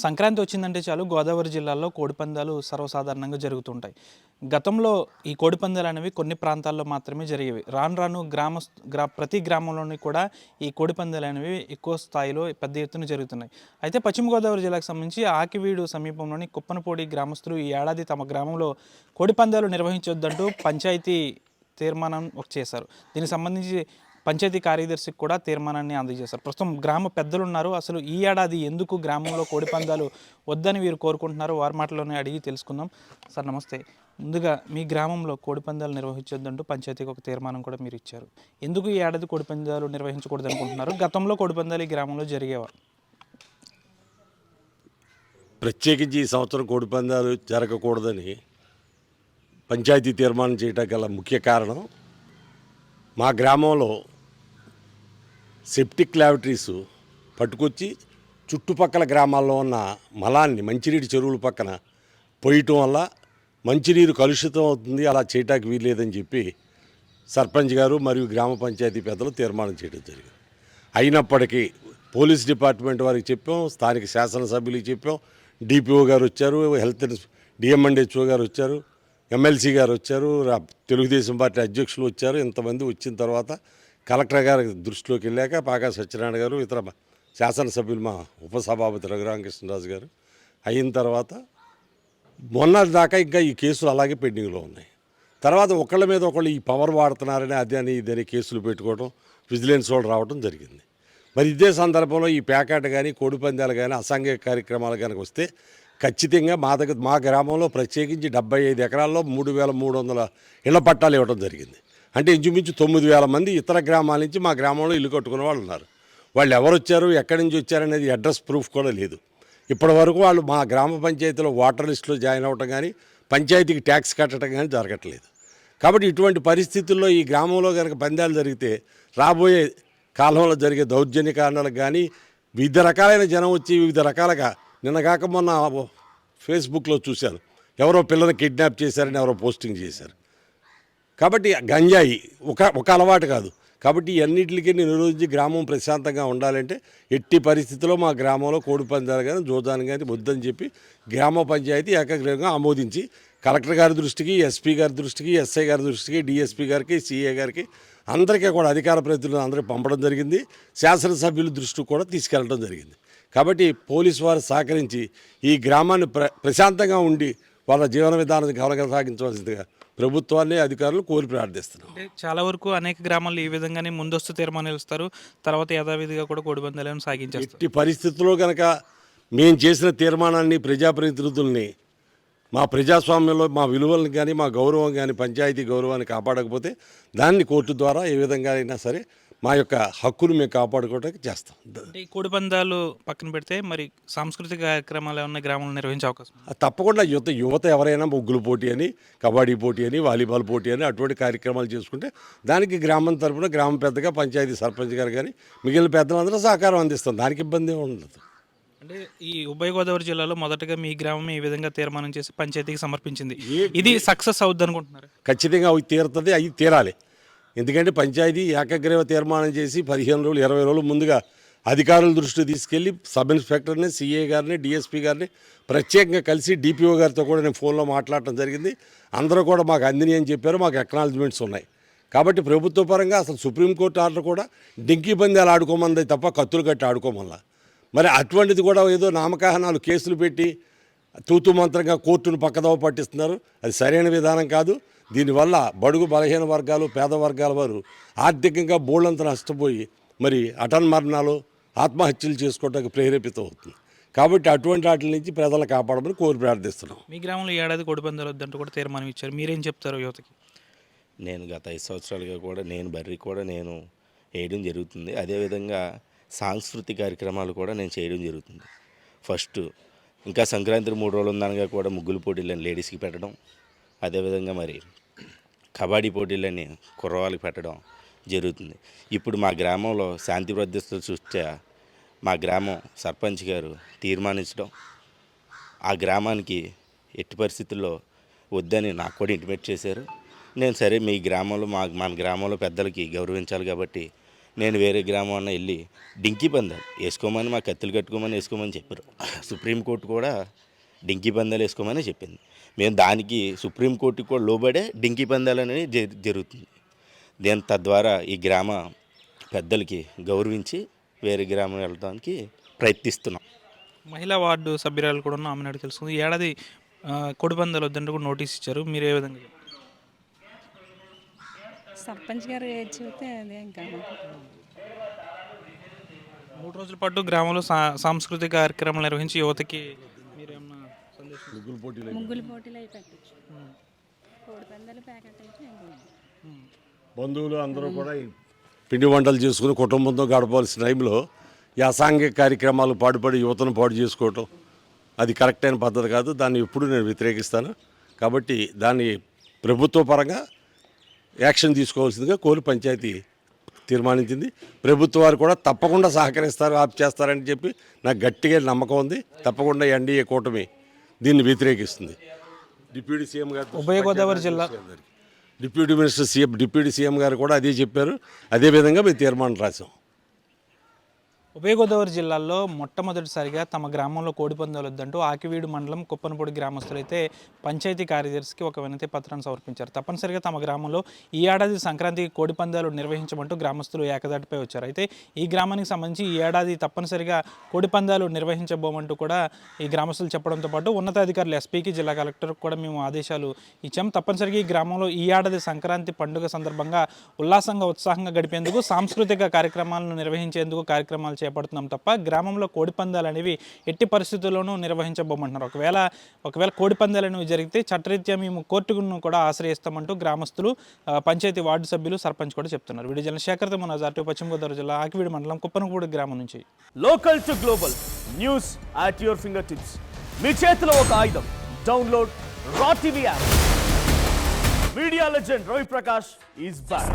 సంక్రాంతి వచ్చిందంటే చాలు గోదావరి జిల్లాలో కోడిపందాలు సర్వసాధారణంగా జరుగుతుంటాయి. గతంలో ఈ కోడిపందాలు అనేవి కొన్ని ప్రాంతాల్లో మాత్రమే జరిగేవి. రాను రాను ప్రతి గ్రామంలోని కూడా ఈ కోడిపందాలు అనేవి ఎక్కువ స్థాయిలో పెద్ద ఎత్తున జరుగుతున్నాయి. అయితే పశ్చిమ గోదావరి జిల్లాకు సంబంధించి ఆకివీడు సమీపంలోని కుప్పనపూడి గ్రామస్తులు ఈ ఏడాది తమ గ్రామంలో కోడిపందాలు నిర్వహించొద్దంటూ పంచాయతీ తీర్మానం చేశారు. దీనికి సంబంధించి పంచాయతీ కార్యదర్శికి కూడా తీర్మానాన్ని అందజేశారు. ప్రస్తుతం గ్రామ పెద్దలు ఉన్నారు. అసలు ఈ ఏడాది ఎందుకు గ్రామంలో కోడిపందాలు వద్దని వీరు కోరుకుంటున్నారు, వారి మాటలోనే అడిగి తెలుసుకుందాం. సార్ నమస్తే. ముందుగా మీ గ్రామంలో కోడిపందాలు నిర్వహించొద్దంటూ పంచాయతీకి ఒక తీర్మానం కూడా మీరు ఇచ్చారు. ఎందుకు ఈ ఏడాది కోడిపందాలు నిర్వహించకూడదు అనుకుంటున్నారు? గతంలో కోడిపందాలు ఈ గ్రామంలో జరిగేవా? ప్రత్యేకించి ఈ సంవత్సరం కోడిపందాలు జరగకూడదని పంచాయతీ తీర్మానం చేయటం గల ముఖ్య కారణం, మా గ్రామంలో సెప్టిక్ ల్యాబరేటరీస్ పట్టుకొచ్చి చుట్టుపక్కల గ్రామాల్లో ఉన్న మలాన్ని మంచినీటి చెరువుల పక్కన పోయటం వల్ల మంచినీరు కలుషితం అవుతుంది, అలా చేయటానికి వీల్లేదని చెప్పి సర్పంచ్ గారు మరియు గ్రామ పంచాయతీ పెద్దలు తీర్మానం చేయడం జరిగింది. అయినప్పటికీ పోలీస్ డిపార్ట్మెంట్ వారికి చెప్పాం, స్థానిక శాసనసభ్యులకి చెప్పాం, డిపిఓ గారు వచ్చారు, హెల్త్ డిఎంఎండ్హెచ్ఓ గారు వచ్చారు, ఎమ్మెల్సీ గారు వచ్చారు, తెలుగుదేశం పార్టీ అధ్యక్షులు వచ్చారు. ఇంతమంది వచ్చిన తర్వాత కలెక్టర్ గారి దృష్టిలోకి వెళ్ళాక పాకా సత్యనారాయణ గారు, ఇతర శాసనసభ్యులు, మా ఉపసభాపతి రఘురామకృష్ణరాజు గారు అయిన తర్వాత మొన్న దాకా ఇంకా ఈ కేసులు అలాగే పెండింగ్లో ఉన్నాయి. తర్వాత ఒకళ్ళ మీద ఒకళ్ళు ఈ పవర్ వాడుతున్నారని అదని ఇదని కేసులు పెట్టుకోవడం, విజిలెన్స్ వాళ్ళు రావడం జరిగింది. మరి ఇదే సందర్భంలో ఈ ప్యాకెట్ కానీ కోడిపందాలు కానీ అసాంఘిక కార్యక్రమాలు కనుక వస్తే ఖచ్చితంగా మా గ్రామంలో ప్రత్యేకించి 75 ఎకరాల్లో 3,300 ఇళ్ల పట్టాలు ఇవ్వడం జరిగింది. అంటే ఇంచుమించు 9,000 మంది ఇతర గ్రామాల నుంచి మా గ్రామంలో ఇల్లు కట్టుకునే వాళ్ళు ఉన్నారు. వాళ్ళు ఎవరు వచ్చారు, ఎక్కడి నుంచి వచ్చారనేది అడ్రస్ ప్రూఫ్ కూడా లేదు. ఇప్పటి వరకు వాళ్ళు మా గ్రామ పంచాయతీలో ఓటర్ లిస్టులో జాయిన్ అవ్వటం కానీ పంచాయతీకి ట్యాక్స్ కట్టడం కానీ జరగట్లేదు. కాబట్టి ఇటువంటి పరిస్థితుల్లో ఈ గ్రామంలో కనుక పందాలు జరిగితే రాబోయే కాలంలో జరిగే దౌర్జన్య కారణాలకు కానీ వివిధ రకాలైన జనం వచ్చి వివిధ రకాలుగా, నిన్నగాక మొన్న ఫేస్బుక్లో చూశాను, ఎవరో పిల్లల్ని కిడ్నాప్ చేశారని ఎవరో పోస్టింగ్ చేశారు. కాబట్టి గంజాయి ఒక అలవాటు కాదు. కాబట్టి అన్నింటికి నిరోధించి గ్రామం ప్రశాంతంగా ఉండాలంటే ఎట్టి పరిస్థితుల్లో మా గ్రామంలో కోడిపందాలు కానీ జోదాను కానీ వద్దని చెప్పి గ్రామ పంచాయతీ ఏకగ్రీవంగా ఆమోదించి కలెక్టర్ గారి దృష్టికి, ఎస్పీ గారి దృష్టికి, ఎస్ఐ గారి దృష్టికి, డిఎస్పీ గారికి, సిఏ గారికి అందరికీ కూడా అధికార ప్రతినిధులు అందరికీ పంపడం జరిగింది. శాసనసభ్యుల దృష్టికి కూడా తీసుకెళ్ళడం జరిగింది. కాబట్టి పోలీసు వారు సహకరించి ఈ గ్రామాన్ని ప్రశాంతంగా ఉండి వాళ్ళ జీవన విధానాన్ని కొనసాగించవలసిందిగా ప్రభుత్వాన్ని, అధికారులు కోరి ప్రార్థిస్తున్నాం. అంటే చాలా వరకు అనేక గ్రామాల్లో ఈ విధంగానే ముందస్తు తీర్మానాలు ఇస్తారు, తర్వాత యథావిధిగా కూడా కోడిపందాలను సాగించారు. ఎట్టి పరిస్థితుల్లో కనుక మేము చేసిన తీర్మానాన్ని ప్రజాప్రతినిధుల్ని, మా ప్రజాస్వామ్యంలో మా విలువలను కానీ మా గౌరవం కానీ పంచాయతీ గౌరవాన్ని కాపాడకపోతే దాన్ని కోర్టు ద్వారా ఏ విధంగా అయినా సరే మా యొక్క హక్కును మేము కాపాడుకోవడానికి చేస్తాం. అంటే ఈ కోడిపందాలు పక్కన పెడితే మరి సాంస్కృతిక కార్యక్రమాలు ఏమన్నా గ్రామంలో నిర్వహించే అవకాశం? తప్పకుండా యువత ఎవరైనా ముగ్గులు పోటీ అని, కబడ్డీ పోటీ అని, వాలీబాల్ పోటీ అని అటువంటి కార్యక్రమాలు చేసుకుంటే దానికి గ్రామం తరఫున గ్రామ పెద్దగా పంచాయతీ సర్పంచ్ గారు కానీ మిగిలిన పెద్దలందరూ సహకారం అందిస్తాం. దానికి ఇబ్బంది ఉండదు. అంటే ఈ ఉభయ గోదావరి జిల్లాలో మొదటగా మీ గ్రామం ఈ విధంగా తీర్మానం చేసి పంచాయతీకి సమర్పించింది. ఇది సక్సెస్ అవుద్ది అనుకుంటున్నారు? ఖచ్చితంగా అవి తీరుతుంది, అవి తీరాలి. ఎందుకంటే పంచాయతీ ఏకగ్రీవ తీర్మానం చేసి 15 రోజులు 20 రోజులు ముందుగా అధికారుల దృష్టికి తీసుకెళ్ళి సబ్ ఇన్స్పెక్టర్ని, సిఏ గారిని, డిఎస్పీ గారిని ప్రత్యేకంగా కలిసి డిపిఓ గారితో కూడా నేను ఫోన్లో మాట్లాడటం జరిగింది. అందరూ కూడా మాకు అందిని అని చెప్పారు. మాకు అక్నాలజ్మెంట్స్ ఉన్నాయి. కాబట్టి ప్రభుత్వ పరంగా అసలు సుప్రీంకోర్టు ఆర్డర్ కూడా డింకీ పందాలు ఆడుకోమంది తప్ప కత్తులు కట్టి ఆడుకోమల్లా. మరి అటువంటిది కూడా ఏదో నామకాహనాలు కేసులు పెట్టి తూతు మంత్రంగా కోర్టును పక్కదోవ పట్టిస్తున్నారు. అది సరైన విధానం కాదు. దీనివల్ల బడుగు బలహీన వర్గాలు, పేద వర్గాల వారు ఆర్థికంగా బోళ్ళంత నష్టపోయి మరి మరణాలు, ఆత్మహత్యలు చేసుకోవడానికి ప్రేరేపితం అవుతుంది. కాబట్టి అటువంటి వాటి నుంచి ప్రజలను కాపాడమని కోరి ప్రార్థిస్తున్నాం. మీ గ్రామంలో ఏడాది కోడిపందాలు వద్దంటూ కూడా తీర్మానం ఇచ్చారు. మీరేం చెప్తారు యువతకి? నేను గత 5 సంవత్సరాలుగా కూడా బర్రీ కూడా వేయడం జరుగుతుంది. అదేవిధంగా సాంస్కృతిక కార్యక్రమాలు కూడా నేను చేయడం జరుగుతుంది. ఫస్ట్ ఇంకా సంక్రాంతి 3 రోజులు ఉందనగా కూడా ముగ్గులు పోటీలను లేడీస్కి పెట్టడం, అదేవిధంగా మరి కబడ్డీ పోటీలని కుర్రవాళ్ళకి పెట్టడం జరుగుతుంది. ఇప్పుడు మా గ్రామంలో శాంతి భద్రతల దృష్ట్యా మా గ్రామం సర్పంచ్ గారు తీర్మానించడం, ఆ గ్రామానికి ఎట్టి పరిస్థితుల్లో వద్దని నాకు కూడా ఇంటిమేట్ చేశారు. నేను సరే మీ గ్రామంలో మన గ్రామంలో పెద్దలకి గౌరవించాలి కాబట్టి నేను వేరే గ్రామం అన్న వెళ్ళి డింకీ పందాలు వేసుకోమని, మా కత్తులు కట్టుకోమని వేసుకోమని చెప్పారు. సుప్రీంకోర్టు కూడా డింకీ పందాలు వేసుకోమని చెప్పింది. మేము దానికి సుప్రీంకోర్టుకి కూడా లోబడే డింకీ పందాలు అనేవి జరుగుతుంది. తద్వారా ఈ గ్రామ పెద్దలకి గౌరవించి వేరే గ్రామం వెళ్ళడానికి ప్రయత్నిస్తున్నాం. మహిళా వార్డు సభ్యురాలు కూడా ఉన్న ఆమె నాడు తెలుసుకుంది. ఈ ఏడాది కోడిపందాలు వద్దంటూ కూడా నోటీస్ ఇచ్చారు. మీరు ఏ విధంగా చెప్తారు? సర్పంచ్ గారు ఏది చెబితే అదే ఇంకా 3 రోజుల పాటు గ్రామంలో సాంస్కృతిక కార్యక్రమాలు నిర్వహించి యువతకి మీరేమన్నా సందేశం? ముగ్గులు పోటీలు అయి పెట్టచ్చు. కోడి పందాలు ప్యాకెట్ అయితే ఏం లేదు. బంధువులు అందరూ కూడా ఈ పిండి వంటలు చేసుకుని కుటుంబంతో గడపవలసిన టైంలో ఈ అసాంఘిక కార్యక్రమాలు పాటుపడి యువతను పాడు చేసుకోవటం అది కరెక్ట్ అయిన పద్ధతి కాదు. దాన్ని ఎప్పుడు నేను వ్యతిరేకిస్తాను. కాబట్టి దాన్ని ప్రభుత్వ పరంగా యాక్షన్ తీసుకోవాల్సిందిగా కోలి పంచాయతీ తీర్మానించింది. ప్రభుత్వ వారు కూడా తప్పకుండా సహకరిస్తారు, ఆప్ చేస్తారని చెప్పి నాకు గట్టిగా నమ్మకం ఉంది. తప్పకుండా ఎన్డీఏ కూటమి దీన్ని వ్యతిరేకిస్తుంది. డిప్యూటీ సీఎం గారు, ఉభయ గోదావరి జిల్లా డిప్యూటీ మినిస్టర్ డిప్యూటీ సీఎం గారు కూడా అదే చెప్పారు. అదేవిధంగా మేము తీర్మానం రాసాం. ఉభయ గోదావరి జిల్లాల్లో మొట్టమొదటిసారిగా తమ గ్రామంలో కోడిపందాలు వద్దంటూ ఆకివీడు మండలం కుప్పనపూడి గ్రామస్తులైతే పంచాయతీ కార్యదర్శికి ఒక వినతి పత్రాన్ని సమర్పించారు. తప్పనిసరిగా తమ గ్రామంలో ఈ ఏడాది సంక్రాంతికి కోడిపందాలు నిర్వహించమంటూ గ్రామస్తులు ఏకదాటిపై వచ్చారు. అయితే ఈ గ్రామానికి సంబంధించి ఈ ఏడాది తప్పనిసరిగా కోడిపందాలు నిర్వహించబోమంటూ కూడా ఈ గ్రామస్తులు చెప్పడంతో పాటు ఉన్నతాధికారులు ఎస్పీకి, జిల్లా కలెక్టర్కి కూడా మేము ఆదేశాలు ఇచ్చాం. తప్పనిసరిగా ఈ గ్రామంలో ఈ ఏడాది సంక్రాంతి పండుగ సందర్భంగా ఉల్లాసంగా, ఉత్సాహంగా గడిపేందుకు సాంస్కృతిక కార్యక్రమాలను నిర్వహించేందుకు కార్యక్రమాలు చేపడుతున్నాం తప్ప గ్రామంలో కోడిపందాలు అనేవి ఎట్టి పరిస్థితుల్లోనూ నిర్వహించబోమంటున్నారు. ఒకవేళ కోడిపందాలు అనేవి జరిగితే చట్టరీత్యా మేము కోర్టును కూడా ఆశ్రయిస్తామంటూ గ్రామస్తులు, పంచాయతీ వార్డు సభ్యులు, సర్పంచ్ కూడా చెప్తున్నారు. వీడియో జర్నలిస్ట్ శేఖర్తో మునాజార్, పశ్చిమ గోదావరి జిల్లా ఆకివీడు మండలం కుప్పనపూడి గ్రామం నుంచి. Local to global news at your finger tips. మీ చేతిలో ఒక ఆయుధం. Download raw TV app. Media legend Ravi Prakash is back.